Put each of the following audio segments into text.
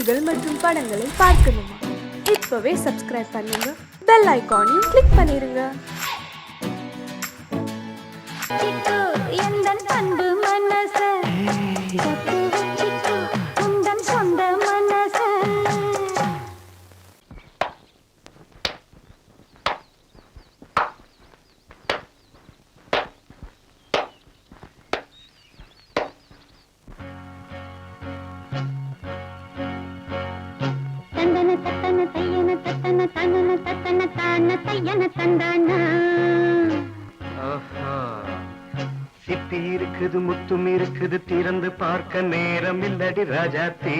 செய்திகள் மற்றும் படங்களை பார்க்கணுமா? இப்பவே சப்ஸ்கிரைப் பண்ணுங்க, பெல் ஐகானையும் கிளிக் பண்ணிருங்க. சிப்பி இருக்குது, முத்தும் இருக்குது, திறந்து பார்க்க நேரம் இல்லடி ராஜாத்தி.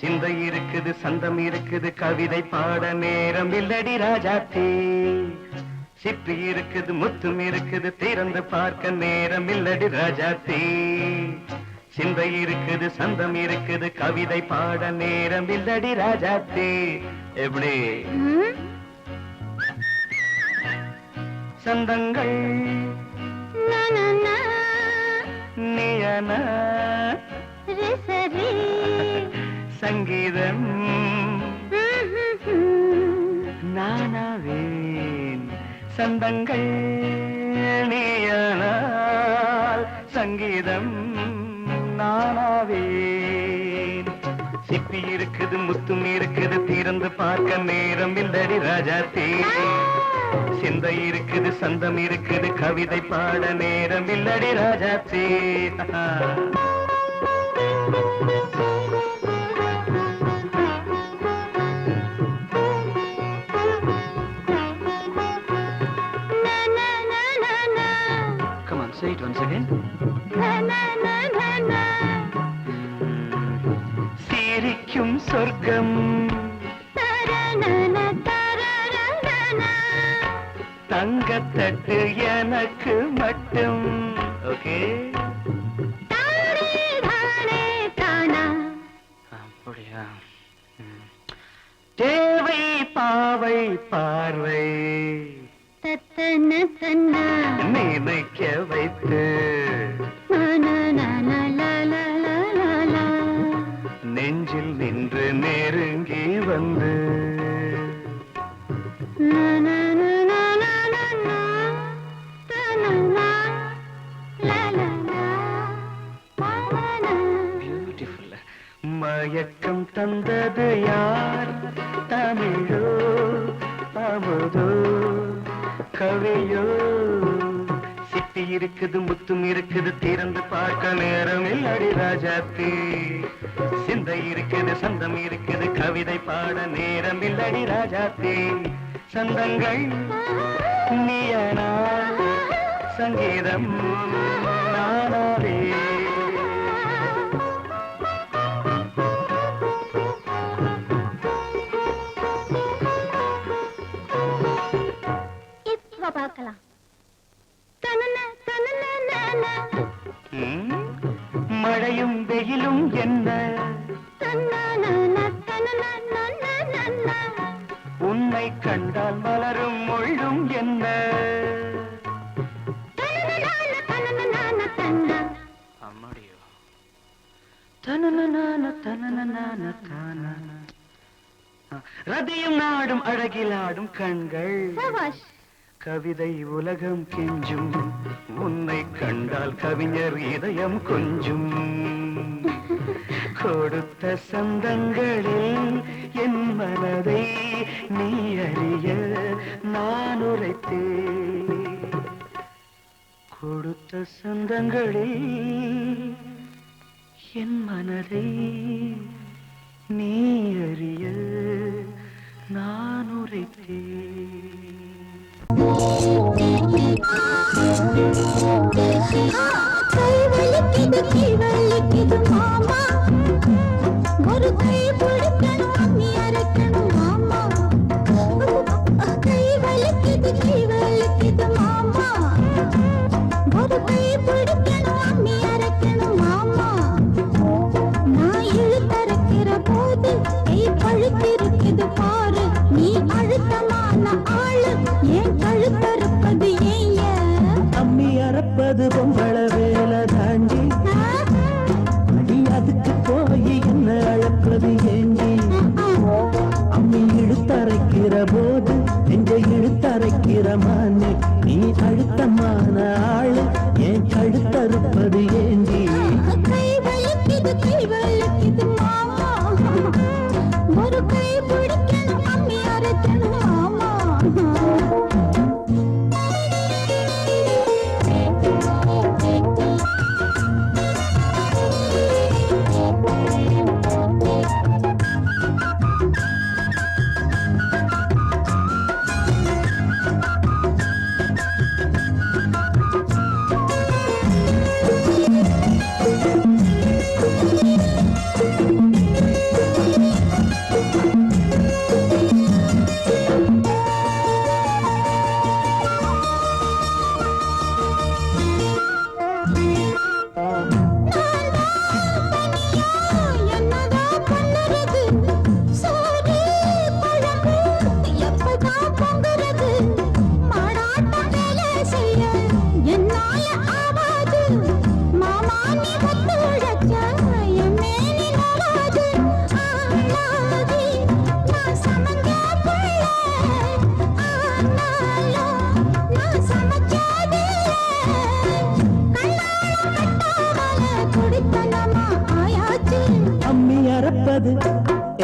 சிந்தை இருக்குது, சந்தம் இருக்குது, கவிதை பாட நேரம் இல்லடி ராஜாத்தி. சிப்பி இருக்குது, முத்தும் இருக்குது, திறந்து பார்க்க நேரம் இல்லடி ராஜாத்தி. சிந்தை இருக்குது, சந்தம் இருக்குது, கவிதை பாட நேரம் இல்லடி ராஜாத்தி. எப்படி சந்தங்கள் நீயன சங்கீதம் நானாவேன். சந்தங்கள் நீயனால் சங்கீதம் நானாவேன். சிப்பி இருக்குது, முத்தும் இருக்குது, திறந்து பார்க்க நேரம் இல்லடி ராஜாத்தி. சிந்தை இருக்குது, சந்தம் இருக்குது, கவிதை பாட நேரம் இல்லடி Rajathi. Come on, say it once again. சிரிக்கும் சொர்க்கம் தங்கத்தட்டு எனக்கு மட்டும். ஓகே, அப்படியா? தேவை பாவை பார்வை நினைக்க வைத்து நெஞ்சில் நின்று நெருங்கி வந்து பியூட்டிஃபுல். மயக்கம் தந்தது யார்? தமிழோ அமுதோ கவியோ? சிப்பி இருக்குது, முத்தும் இருக்குது, திறந்து பார்க்க நேரம் இல்லடி ராஜாத்தி. சிந்தை இருக்குது, சந்தம் இருக்குது, கவிதை பாட நேரம் இல்லடி ராஜாத்தி. சந்தங்கள் நீயனா சங்கீதம் நானாவே. இப்ப பார்க்கலாம். மழையும் வெயிலும் என்ன, உன்னை கண்டால் மலரும் முள்ளும் என்ன. அம்மாடியோ ரதியும் நாடும் அழகிலாடும் கண்கள், கவிதை உலகம் கெஞ்சும். உன்னை கண்டால் கவிஞர் இதயம் கொஞ்சும். கொடுத்த சந்தங்களில் என் மனதை நீ அறிய நான் உரைத்தேன். கொடுத்த சந்தங்களில் என் மனதை நீ அறிய நான் உரைத்தேன். மாமா ஒரு கை பிடிக்கணும், அம்மி அரைக்கணும் மாமா. கை வலிக்குது மாமா, ஒரு கை பிடிக்கணும், அம்மி அரைக்கணும் மாமா. நான் இழுத்தரைக்கிற போது கை பழுத்திருக்குது பாரு. நீ அழுத்தமான ஆளு, ஏன் கழுத்தறுப்பது ஏன்? அம்மியர அறப்பது பொம்பள வேலை தாண்டி அடி அதுக்கு போய் என்ன அழப்பது ஏண்டி அம்மி இழுத்தரைக்கிற போது நெஞ்ச இழுத்தரைக்கிற மானே நீ அழுத்தமான ஆளு என் கழுத்தறுப்பது ஏண்டி கை வலிக்குது மாமா ஒரு கை பிடிக்கணும் அம்மி அரைக்கணும் மாமா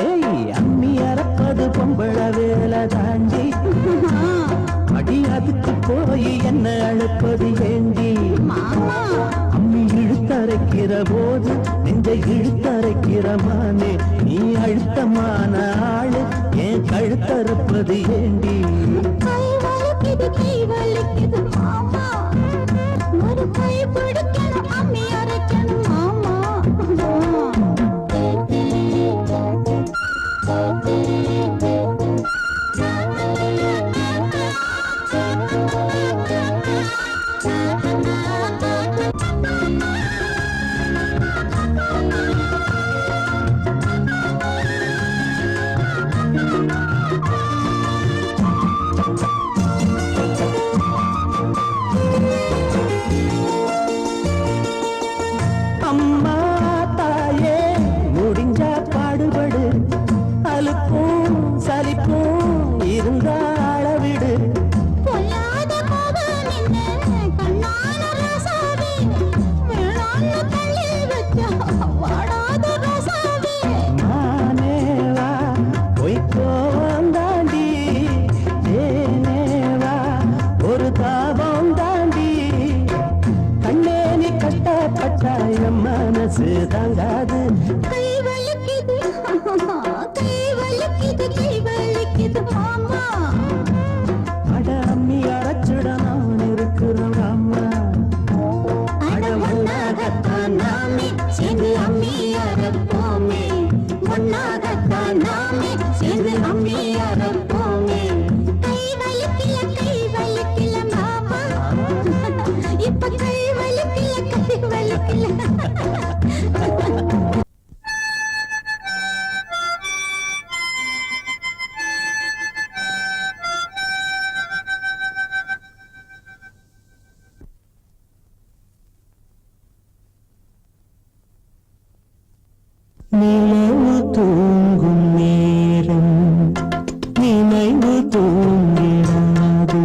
ஏய் அம்மி அறப்பது பொம்பள வேலை தாண்டி அடி அதுக்கு போய் என்ன அழுப்பது ஏண்டி அம்மி இழுத்தரைக்கிற போது நெஞ்ச இழுத்தரைக்கிற மானே நீ அழுத்தமான ஆளு என் கழுத்தறுப்பது ஏண்டி கை வலிக்குது மாமா ஒரு கை பிடிக்கணும் அம்மி அரைக்கணும் மாமா அம்மா தாயே முடிஞ்சா பாடுபடு அலுப்பும் சலிப்பும் இருந்தா அளவிடு பொல்லாத கோபம் என்ன கண்ணான ரசாவே வேளாண்மை தள்ளி வச்சா வாடாத ரசாவே மானேவா பொய்க்கோவம் தாண்டி தேனேவா ஒரு தாபம் தாண்டி கண்ணே நீ கஷ்டப்பட்டா என் மனசு தாங்காது கை வலிக்குது மாமா அட அம்மி அரைச்சிட நான் இருக்கிறேன் அம்மா அட ஒன்னாகத்தான் நாமே சேர்ந்து அம்மி அரைப்போமே ஒன்னாகத்தான் நாமே சேர்ந்து அம்மி அரைப்போமே கை வலிக்கல மாமா இப்ப கை வலிக்கல நிலவு தூங்கும் நேரம் நினைவு தூங்கிடாது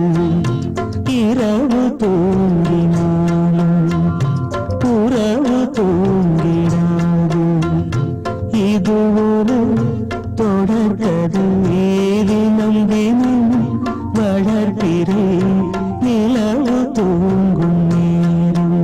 இரவு தூங்கினாலும் உறவு தூங்கிடாது இது ஒரு தொடர்கதை தினம் தினம் வளர்கிறேன் நிலவு தூங்கும் நேரம்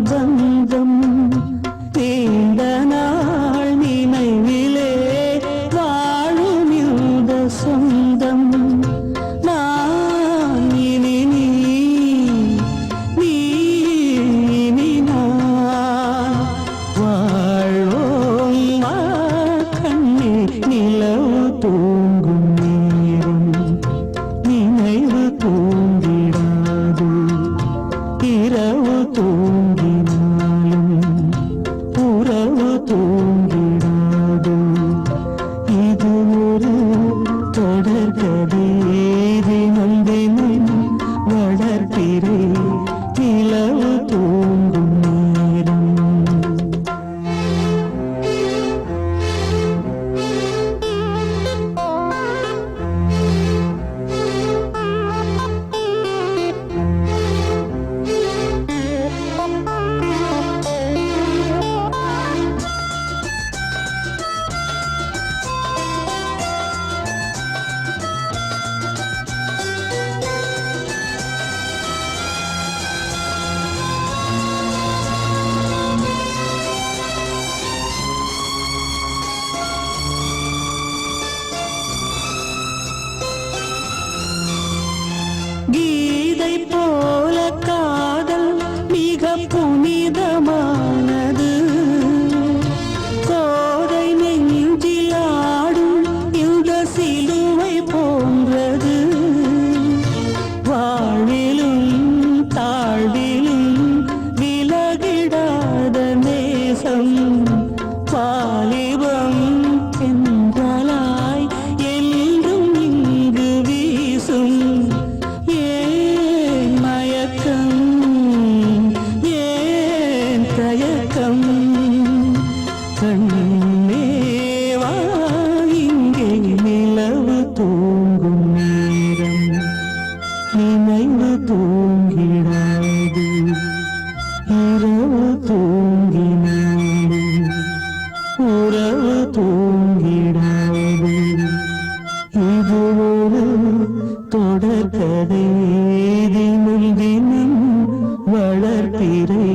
பந்தம் நீண்ட நாள் நினைவிலே வாழும் இந்த சொந்தம் நான் இனி நீ இனி நான் வாழ்வோம் வா கண்ணே நிலவு தூங்கும் நேரம் நினைவு தூங்கிடாது இரவு தூங்கினாலும் உறவு தூங்கிடாது இது ஒரு தொடர்கதை தினம் தினம் வளர்ப்பிறை நிலவு தூங்கும் நேரம் கீதை போல காதல் மிக புனிதமானது கோதை நெஞ்சில் ஆடும் இந்த சிலுவை போன்றது வாழ்விலும் தாழ்விலும் விலகிடாத நேசம் வாலிபம் என்றலாய் என்றும் இங்கு வீசும் ஏன் மயக்கம் ஏன் தயக்கம் கண்ணேவா இங்கே நிலவு தூங்கும் நேரம் நினைவு தூங்கிடாது இரவு தூங்கினாலும் உறவு தூங்கிடாது இது ஒரு தொடர்கதை தினம் தினம் வளர்ப்பிறை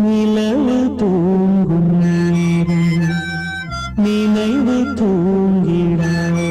நிலவு தூங்கும் நேரம் நினைவு தூங்கிடாது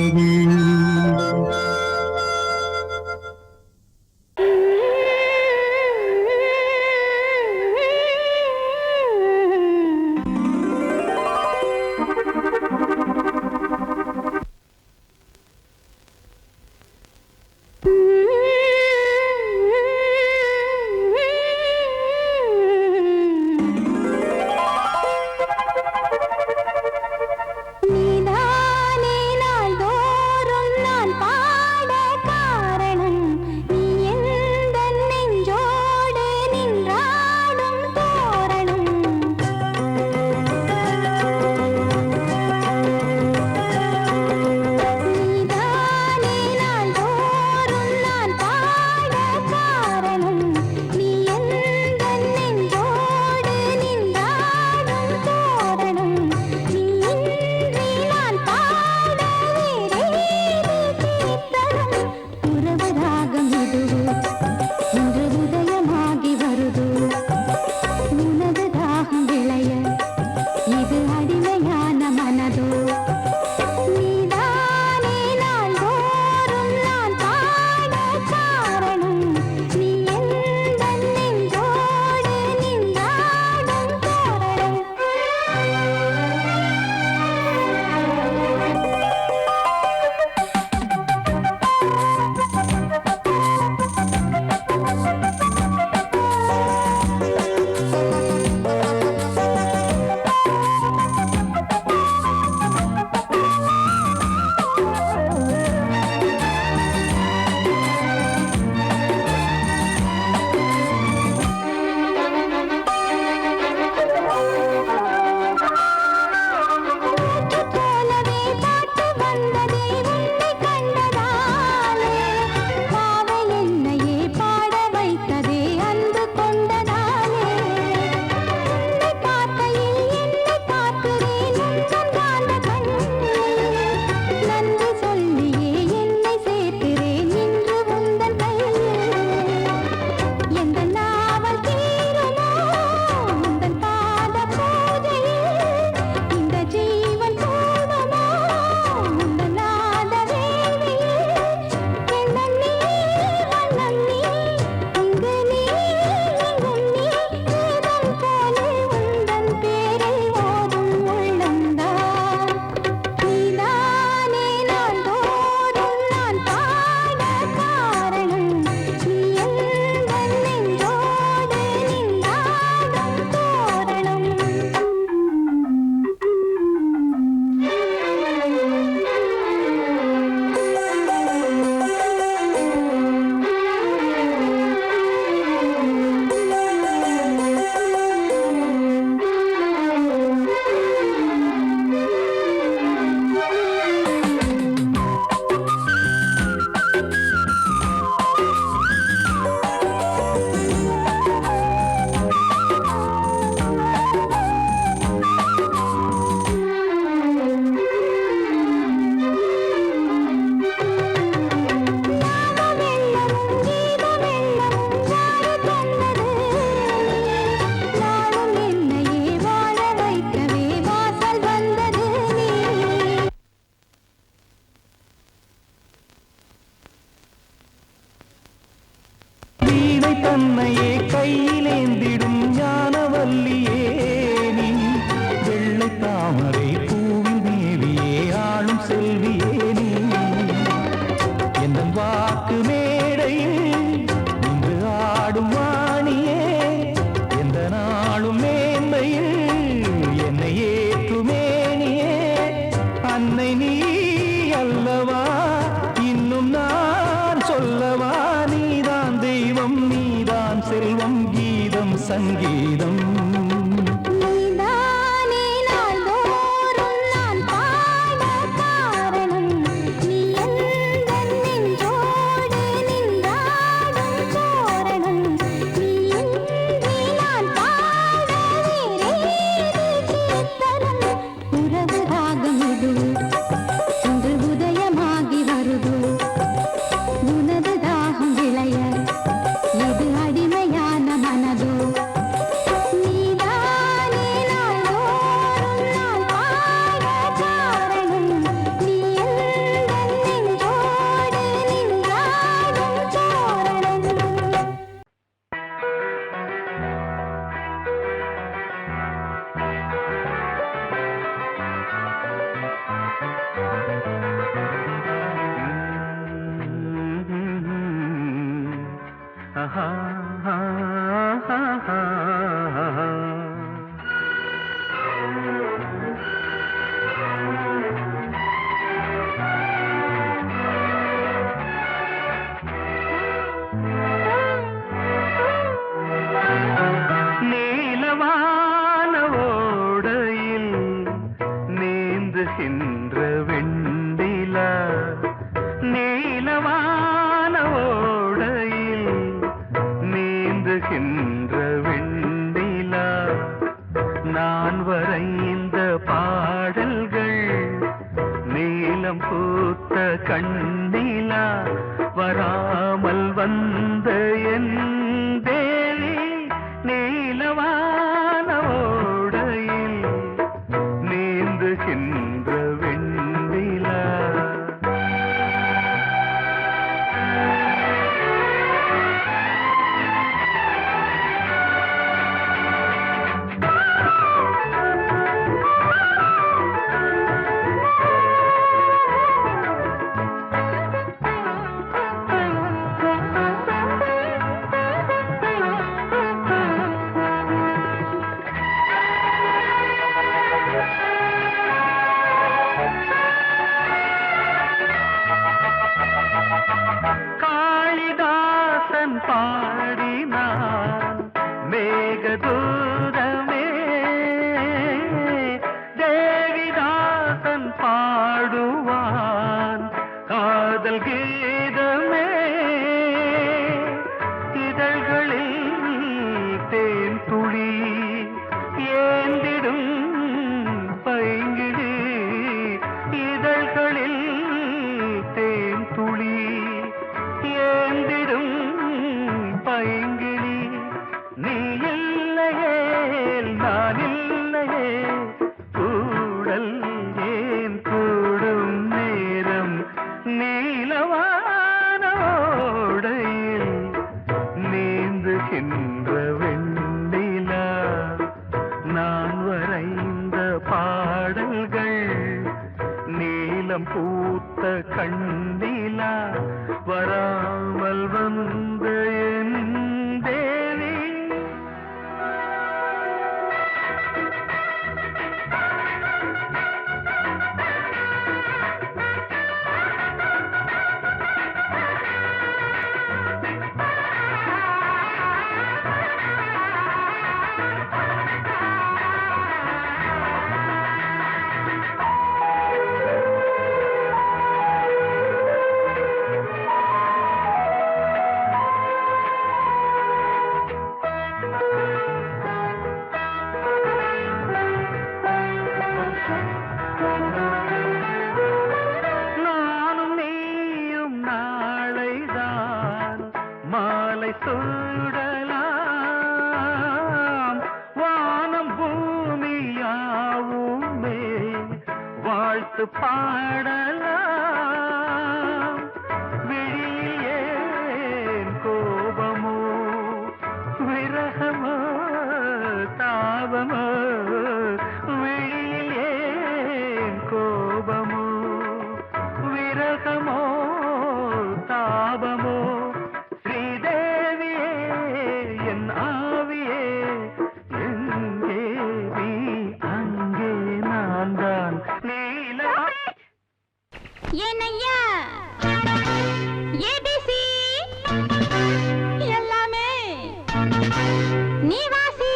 நீதானே நாள்தோறும் நான் பாட காரணம் நீ எந்தன் நெஞ்சோடு நின்றாடும் தோரணம் நீ இன்றி நான் பாட வேறேது கீர்த்தனம் உறவு ராகம் இது இன்று உதயமாகி வருது உனது தாகம் விளைய எது அடிமையான மனதோ நீதானே நாள்தோறும் நான் பாட காரணம் நீ எந்தன் நெஞ்சோடு நின்றாடும் தோரணம் ஆஹா நீலவான ஓடையில் நீந்துகின்ற வெண்டிலா நீலவான ஓடையில் நீந்துகின்ற வெண்டிலா நான் வரைந்த பாடல்கள் நீலம் பூத்த கண்ணிலா வராமல் வந்த என் தேவி நீலவான ஓடையில் நீந்துகின்ற வெண்ணிலா காளிதாசன் பாடினான் மேகதூதமே தேவிதாசன் பாடுவான் காதல் கீதமே இதழ்களில் தேன் துளி ஏந்திடும் பைங்கிழி இதழ்களில் தேன் துளி ஏந்திடும் பைங்கிளி நீ இல்லையே நான் இல்லையே கூடல் ஏன் கூடும் நேரம் நீலவான ஓடையில் நீந்துகின்ற வெண்ணிலா நான் வரைந்த பாடல்கள் நீலம் பூத்த கண்ணிலா வராமல் வந்த என் தேவி நானும் நீயும் நாளைதான் மாலை சூடலாம் வானம் பூமியாவுமே வாழ்த்து பாடலாம் விழியில் ஏன் கோபமோ விரகமோ தாபமோ விழியில் ஏன் கோபமோ விரகமோ தாபமோ ஸ்ரீதேவியே என் ஆவியே எங்கே நீ அங்கே நான் தான் நீல என்னையா ஏபிசி எல்லாமே நீ வாசி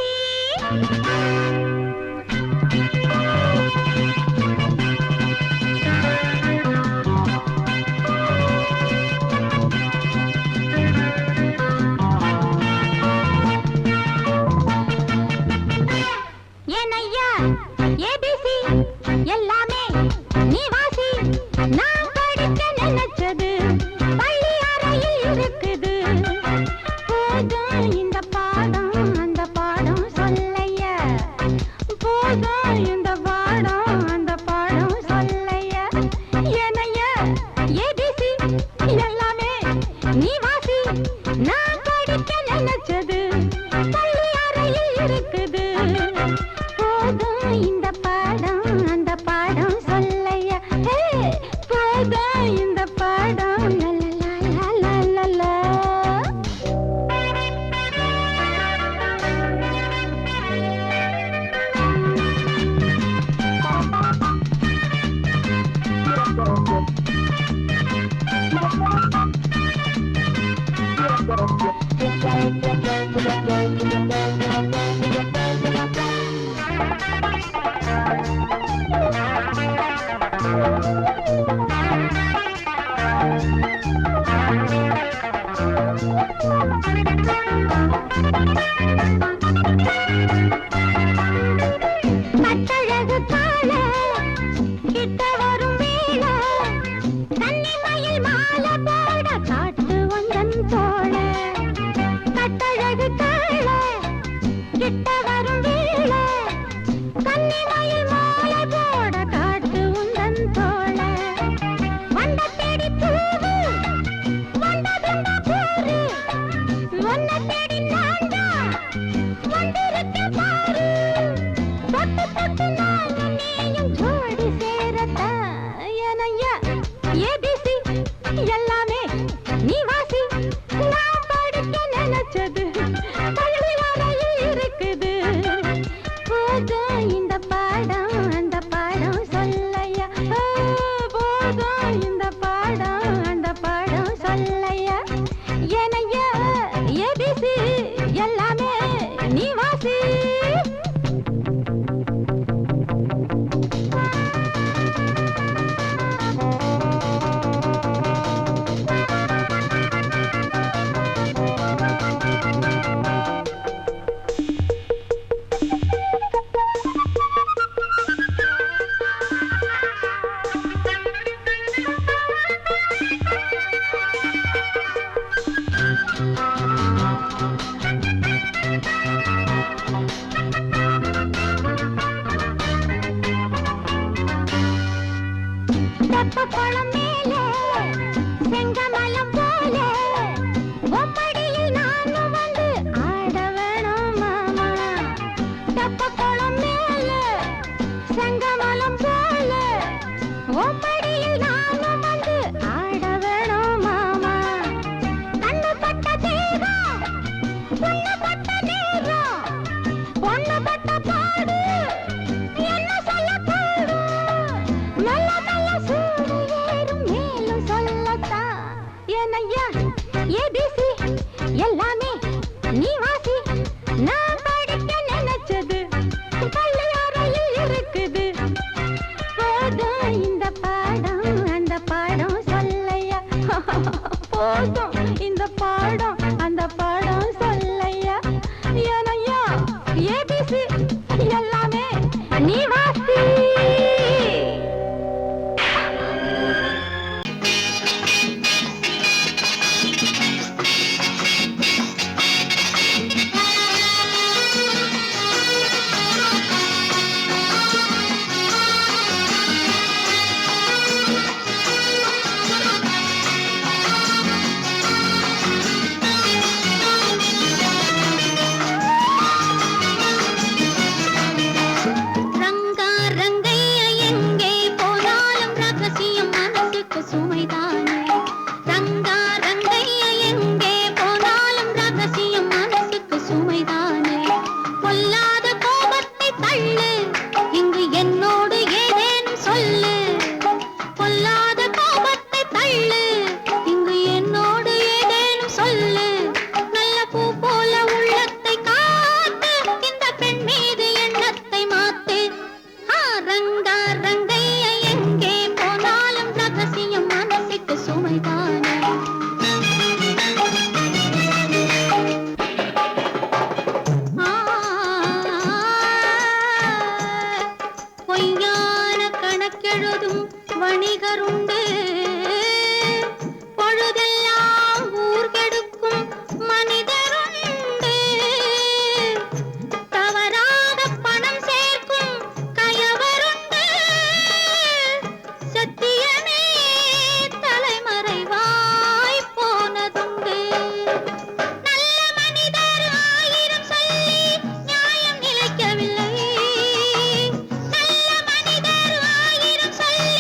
ஏனையா ஏபிசி எல்லாமே நீ வாசி நான் படிக்க நினைச்சது பள்ளி அறையில் இருக்குது போதும் இந்த பாடம் அந்த பாடம் சொல்லையா போதும் இந்த பாடம் அந்த பாடம் சொல்லையா ஏனையா ஏபிசி எல்லாமே நீ வாசி நான் படிக்க நினைச்சது பள்ளி அறையில் இருக்குது போதும் இந்த பாடம் அந்த பாடம் சொல்லையா போதும் இந்த பாடம் லலலலலலலா. கட்டழகு கால கிட்ட வரும் வேளை கன்னிமயில் மாலை போட காட்டு வந்தன் தோழ கட்டழகு கால கிட்ட வரும் வேளை கன்னிமயில் மாலை போட காட்டு வந்தன் தோழ வண்ட தேடி பூவு வண்டதுண்ட போரு வண்ண தேடி நான்தா வந்திருக்க பாரு தொட்டு தொட்டு நானும் நீயும் ஜோடி சேரத்தா ஏனையா ஏபிசி எல்லாமே நீ வாசி நான் படிக்க நினைச்சது பள்ளி அறையில் இருக்குது போதும் இந்த பாடம் அந்த பாடம் சொல்லையா போதும் இந்த பாடம் அந்த பாடம் சொல்லையா ஏனையா ஏபிசி எல்லாமே நீ வாசி தெப்பக்குளம் மேலே செங்கமலம் போல ஒப்படியில் நானும் வந்து ஆட வேணும் மாமா தெப்பக்குளம் மேலே செங்கமலம் போல ஒப்படியில் நானும் வந்து ஆட வேணும் மாமா கண்ணு பட்ட தேகம் பொண்ணு பட்ட நேரம் பொண்ணு பட்ட பாடு என்ன சொல்ல பாடு நல்ல நல்ல சூடு ஏறும் மேலும் சொல்லத்தான் ஏனையா ஏபிசி எல்லாமே நீ வாசி நான் படிக்க நினைச்சது பள்ளி அறையில் இருக்குது போதும் இந்த பாடம் அந்த பாடம் சொல்லையா போதும் இந்த பாடம் அந்த பாடம் சொல்லையா ஏனையா ஏபிசி எல்லாமே நீ வாசி ரங்கா ரங்க மனிதருண்டு பொழுதெல்லாம் ஊர் கெடுக்கும் மனிதருண்டு தவறாத பணம் சேர்க்கும் கயவருண்டு சத்தியமே தலைமறைவாய் போனதுண்டு நல்ல மனிதர் ஆயிரம் சொல்லி நியாயம் நிலைக்கவில்லை நல்ல மனிதர் ஆயிரம் சொல்லி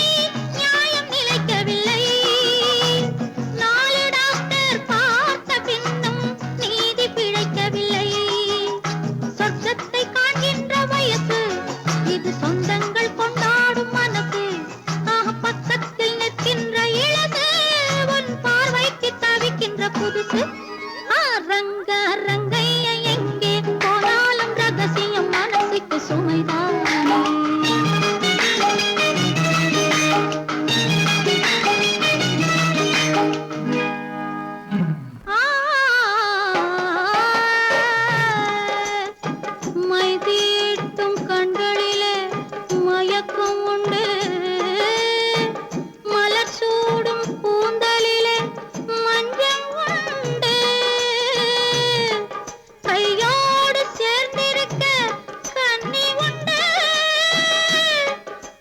நியாயம் நிலைக்கவில்லை நாலு டாக்டர் பார்த்த பின்னும் நீதி பிழைக்கவில்லை சொர்க்கத்தை காண்கின்ற வயசு இது சொந்தங்கள் கொண்டாடும் மனசு பக்கத்தில் நிற்கின்ற இளசு உன் பார்வைக்கு தவிக்கின்ற புதுசு ரங்க ரங்கைய எங்கே போனாலும் ரகசியம் மனசுக்கு சுமைதான் மை தீட்டும் கண்களிலே மயக்கம் உண்டு மலர் சூடும் கூந்தலிலே மஞ்சள் உண்டு கையோடு சேர்ந்திருக்க கண்ணி உண்டு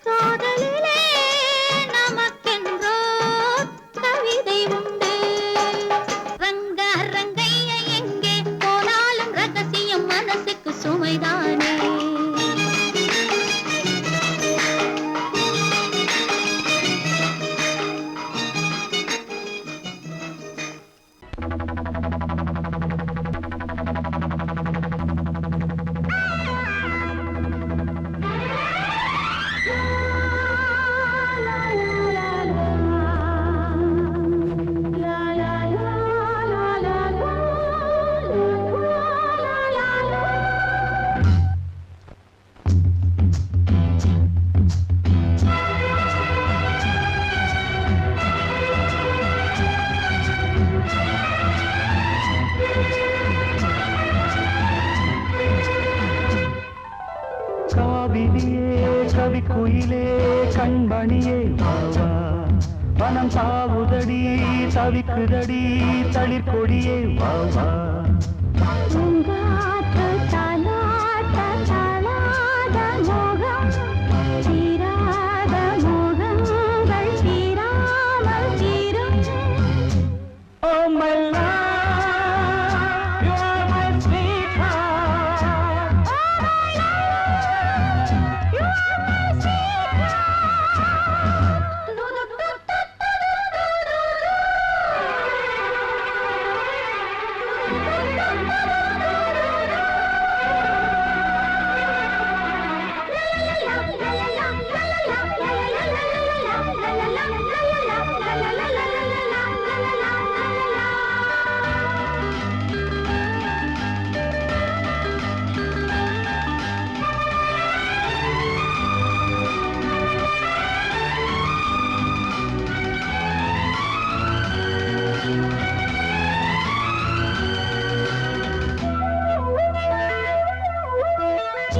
காதலிலே நமக்கென்றோ கவிதை உண்டு ரங்க ரங்கைய எங்கே போனாலும் ரகசியம் மனசுக்கு சுமைதானே காவிரியே கவி குயிலே கண்மணியே வாவா வனம் தாவுதடி தவிக்குதடி தளிர் கொடியே வாவா பூங்காற்று தாலாட்ட தாளாத மோகம் தீராத மோகங்கள் தீராமல் தீரும் Oh my love, you are my sweetheart.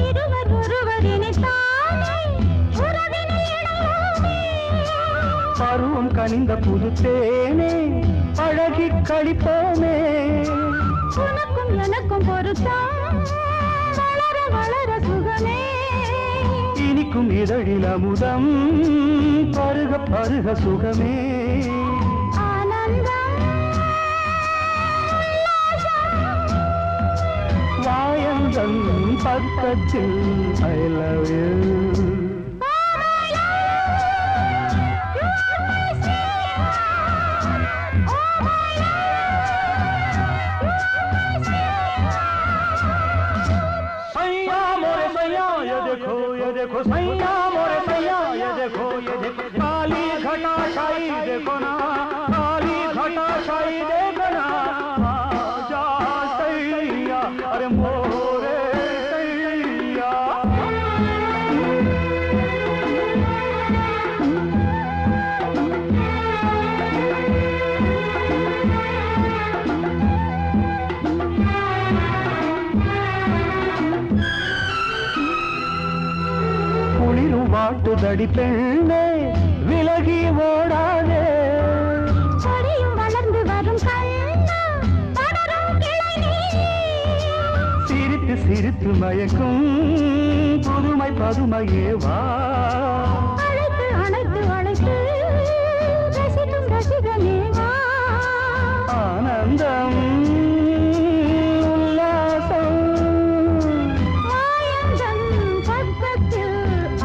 இருவர் ஒருவர் இணைத்தாலே உறவினில் இணையோமே பருவம் கனிந்த புது தேனே அழகி கழிப்போமே உனக்கும் எனக்கும் பொருத்தம் வளர வளர சுகமே இனிக்கும் இதழில் அமுதம் பருக பருக சுகமே ஆனந்தம் வாயந்தன் பக்கத்தில் I love you. सैया मोरे सैया ये देखो सैया मोरे सैया ये देखो काली घटा छाई देखो ना काली घटा छाई देखो ना आजा सैया अरे मोरे सैया வாட்டுதடி பெண்ணே விலகி ஓடாதே. கொடியும் வளர்ந்து வரும் கண்ணா படரும் கிளை நீ. சிரித்து சிரித்து மயக்கும் புதுமை பதுமையே வா. அழைத்து அழைத்து அழைத்து ரசிக்கும் ரசிகனே வா. ஆனந்தம் உல்லாசம் ஆயந்தன் பக்கத்தில்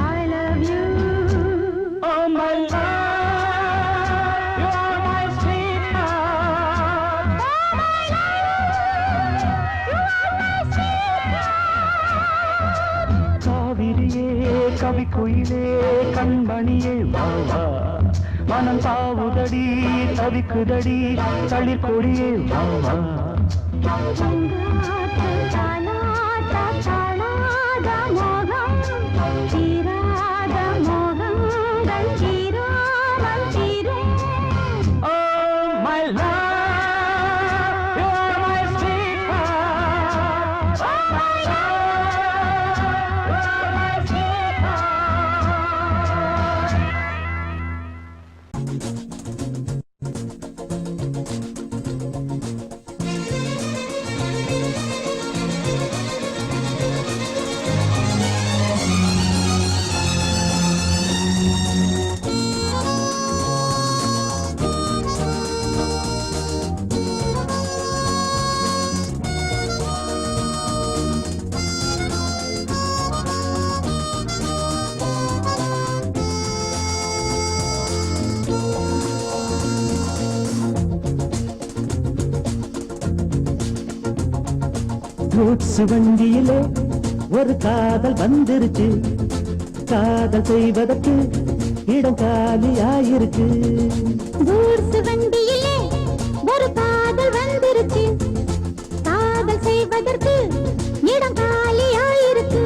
I love you. Oh my love, you are my sweetheart. காவிரியே கவிக்குயிலே கண்மணியே வா வா. மனம் தாவுதடி தவிக்குதடி தளிர் கொடியே வா வா. Oh my love, you are my sweetheart. Oh my love, you are my sweetheart. Roots வண்டியிலே ஒரு காதல் வந்துருச்சு, காதல் செய்வதற்கு இடம் காலியாயிருக்கு. கூர்சு வண்டியிலே ஒரு காதல் வந்துருச்சு, காதல் செய்வதற்கு இடம் காலியாயிருக்கு.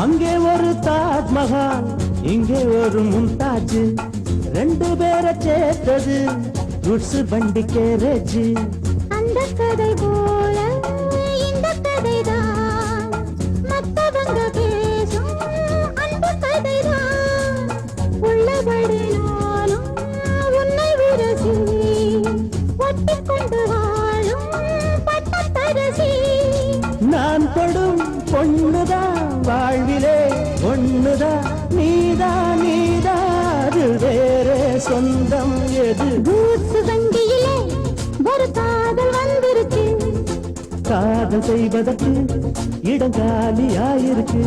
அங்கே ஒரு தாஜ்மஹால், இங்கே ஒரு மும்தாஜ், ரெண்டு பேரை சேர்த்தது ரூட்ஸ் வண்டி கேரேஜ். அந்த கதை போல இந்த கதைதான், மத்தவங்க பேசும் அந்த கதைதான். உள்ளபடி நானும் உன்னை விரசி ஒட்டிக்கொண்டு வாழும் பட்டத்தரசி. நான் தொடும் பொண்ணுதான் வாழ்விலே ஒண்ணுதான், நீதான் நீதான், அது வேறே சொந்தம் எது? கூர்சு வண்டியிலே ஒரு காதல் வந்துருச்சு, காதல் செய்வதற்கு இடம் காலியாயிருக்கு.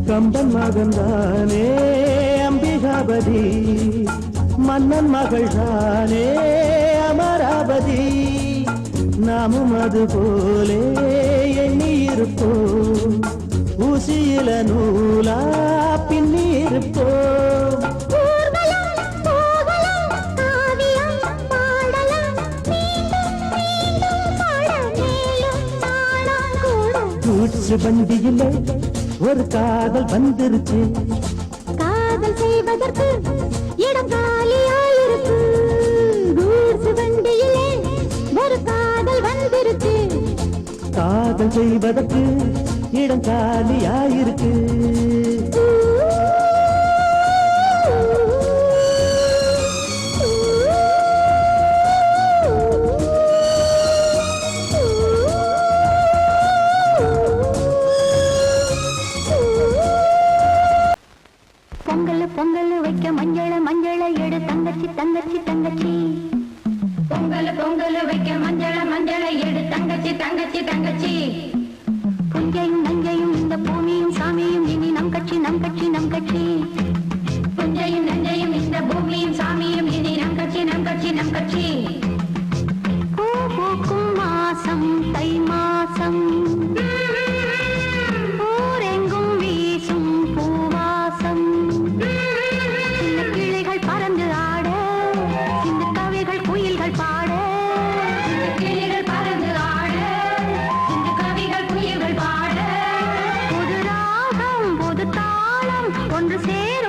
கம்பன் மகன்தானே அம்பிகாபதி, மன்னன் மகள் தானே அமராவதி. நாமும் அது போலே எண்ணி இருப்போம், ஊசியில நூலா பின்னி இருப்போம். கூட்சு வண்டியிலே ஒரு காதல் வந்துருச்சு. காதல் செய்வதற்கு இடம் காலியாயிருக்கு. கூசு வண்டியிலே ஒரு காதல் வந்திருக்கு. காதல் செய்வதற்கு இடம் காலியாயிருக்கு. பொங்கல் வைக்க மஞ்சள எடு தங்கச்சி தங்கச்சி தங்கச்சி. பொங்கல் வைக்க மஞ்சள எடு தங்கச்சி தங்கச்சி தங்கச்சி. புஞ்சையும் நஞ்சையும் இந்த பூமியும் சாமியும் இனி நம் கட்சி நம் கட்சி நம் கட்சி. புஞ்சையும் நஞ்சையும் இந்த பூமியும் சாமியும் இனி நம் கட்சி நம் கட்சி நம் கட்சி. பூ பூக்கும் மாசம் தை மாசம். ஊரெங்கும் வீசும் பூவாசம். சின்ன கிளிகள் பறந்து ஆட, சின்ன கவிகள் குயில்கள் பாட. சின்ன கிளிகள் பறந்து ஆட, சின்ன கவிகள் குயில்கள் பாட. புது ராகம் புது தாளம் ஒன்று சேர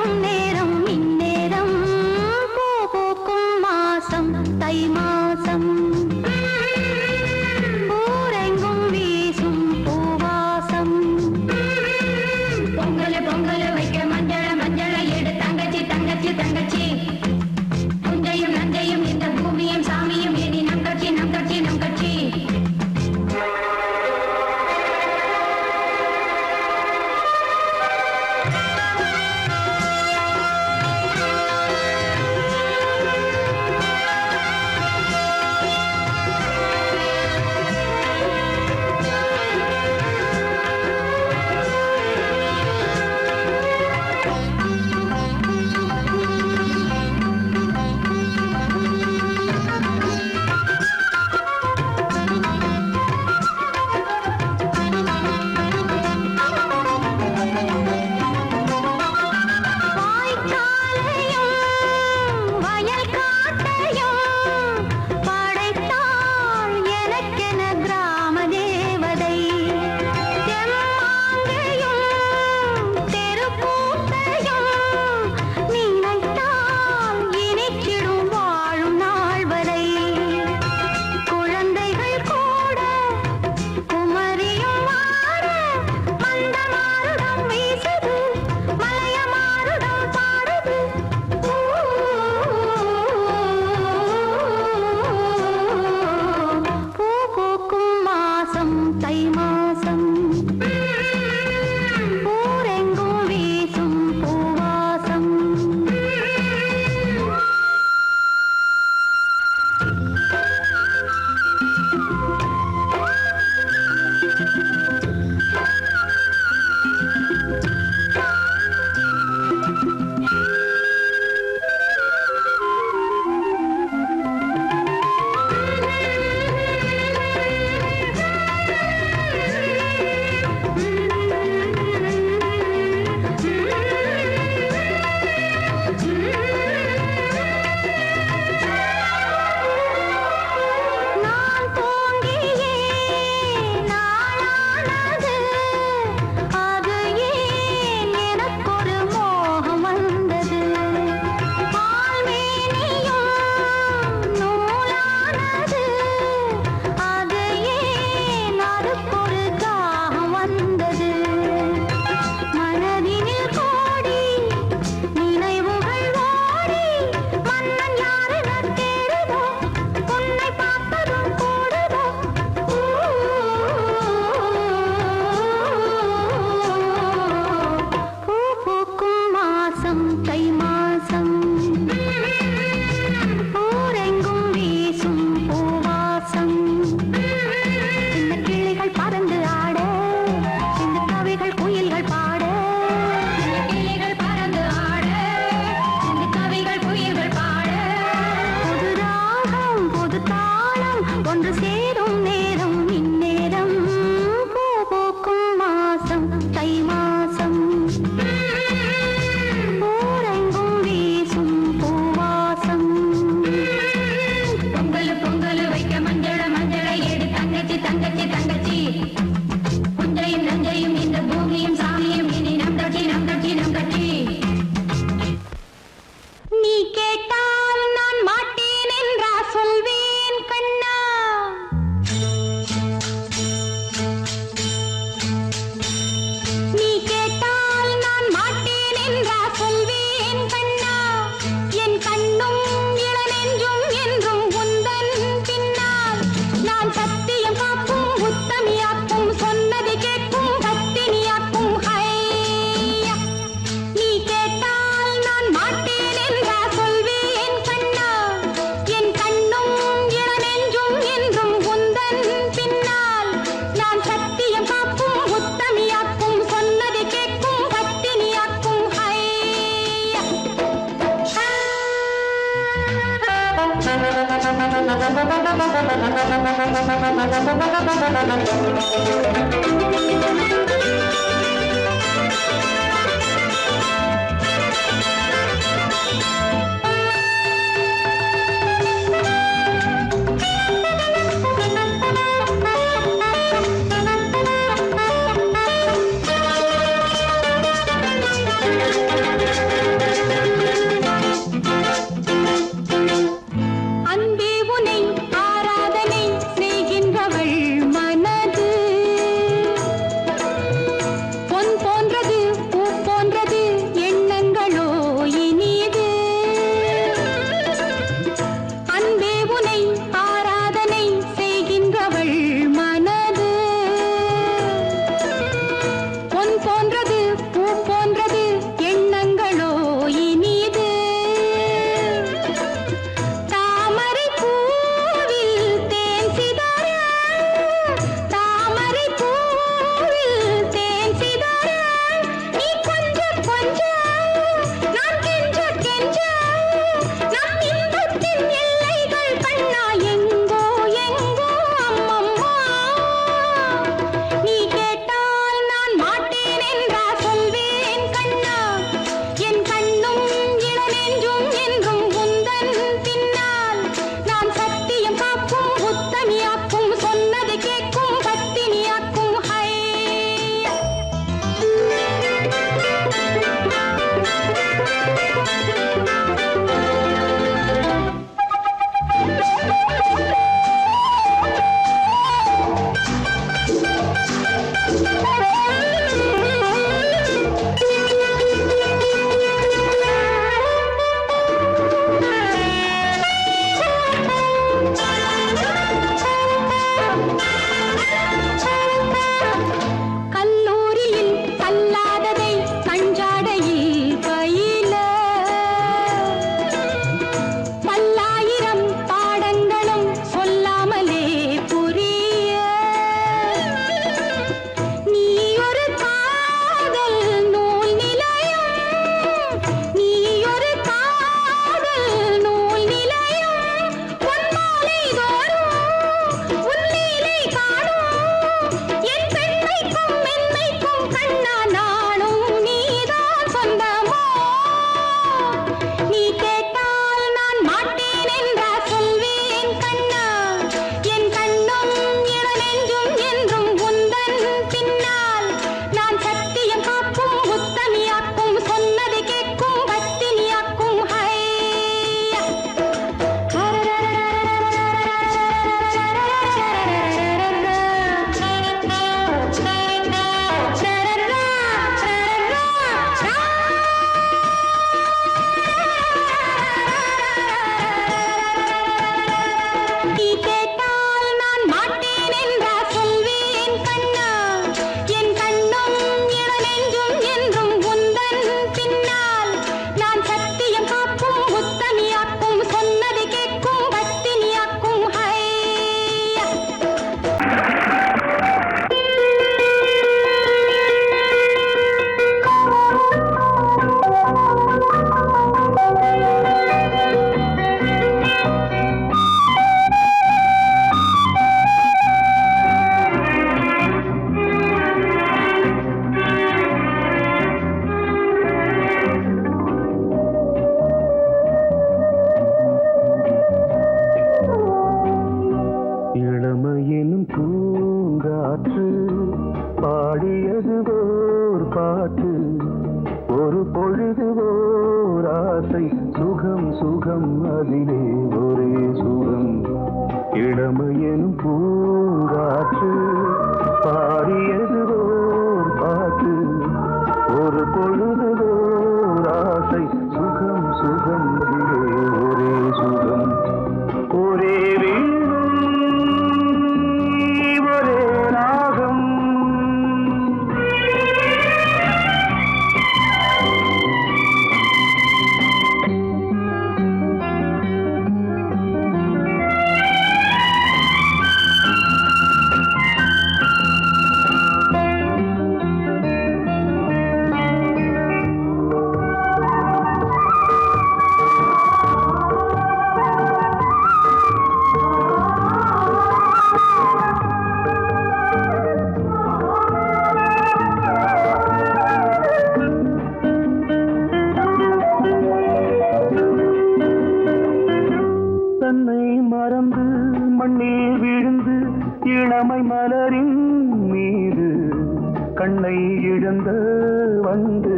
உண்டு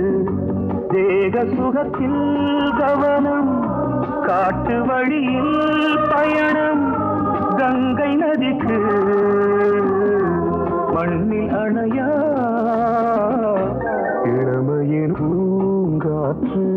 தேக சுகத்தில் கவனம் காட்டு வழியில் பயணம் கங்கை நதிக்கு மண்ணில் அணையா இளமையின் பூங்காற்று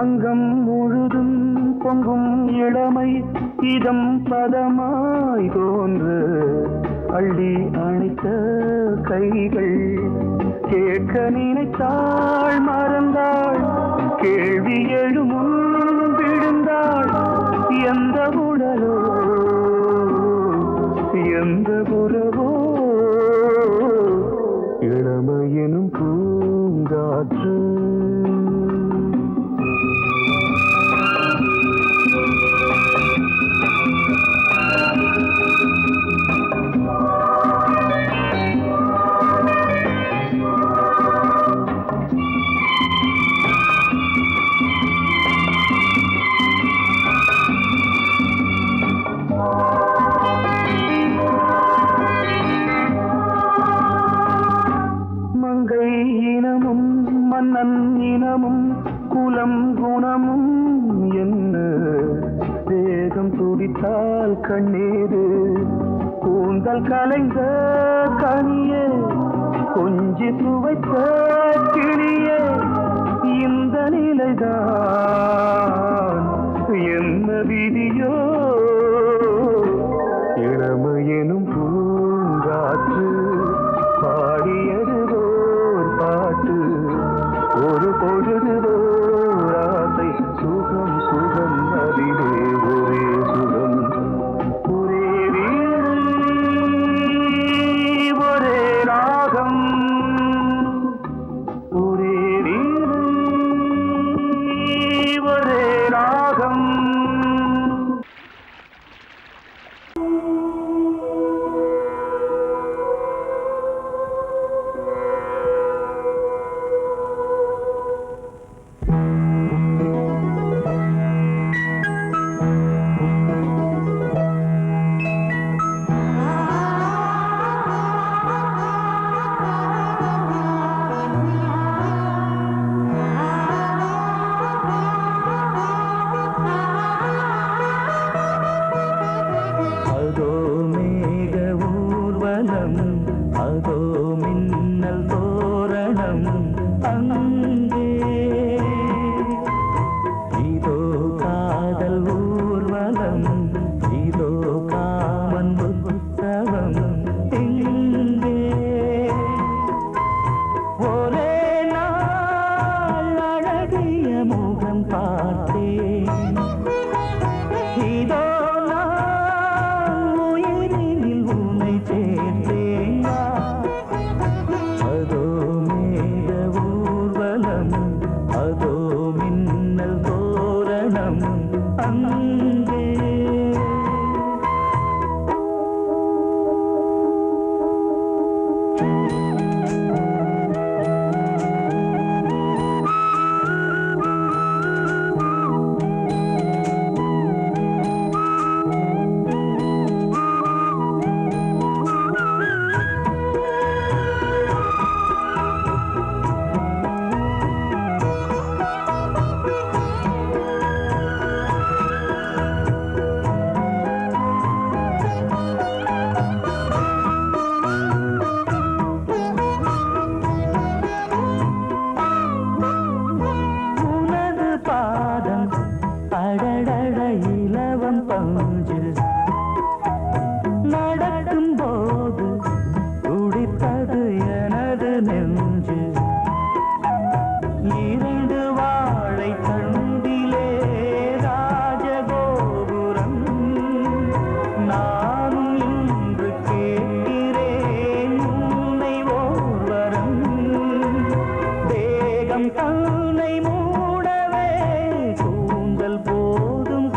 அங்கம் முழுதும் பொங்கும் இளமை இதம் பதமாய் தோன்று அள்ளி அணைத்த கைகள் கேட்க நினைத்தாள் மறந்தாள் கேள்வி எழுமுன் விழுந்தாள் எந்த உடலோ எந்த புறவோ இளமையெனும் பூங்காற்று மன்னன் இனமும் குலம் குணமும் என்ன வேகம் துடித்தால் கண்ணீரு கூந்தல் கலைந்த கனியே கொஞ்சி சுவைத்த கிளியே இந்த நிலைதான் என்ன விதியோ இளமையெனும் பூங்காற்று பாடியது ஓர் பாட்டு ஒரு பொழுது ஆசை சுகம் சுகம் அதிலே ஒரே சுகம் ஒரே வீடு ஒரே ராகம் ஒரே வீடு ஒரே ராகம் அதோ மின்னல் தோரணம் அங்கே இதோ காதல் ஊர்வலம் இதோ காமன் உற்சவம் இங்கே ஒரே நாள் அழகிய முகம் பார்த்தேன் இதோ தன்னை மூடவே கூந்தல் போதும்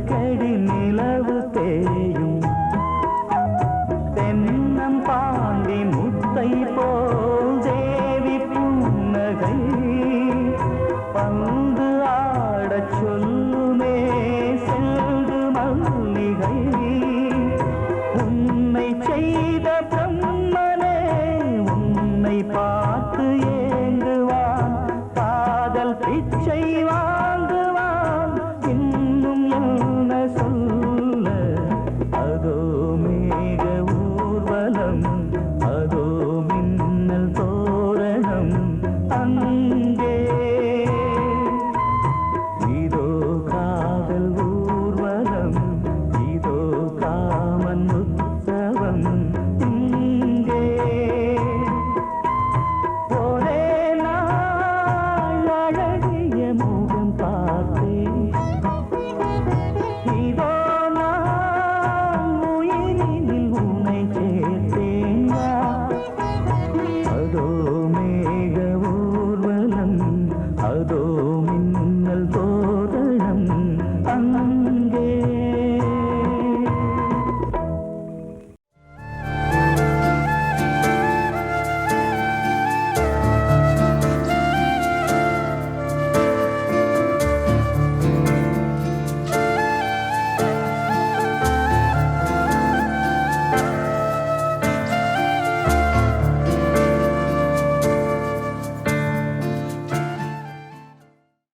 அடிக்கடி நீ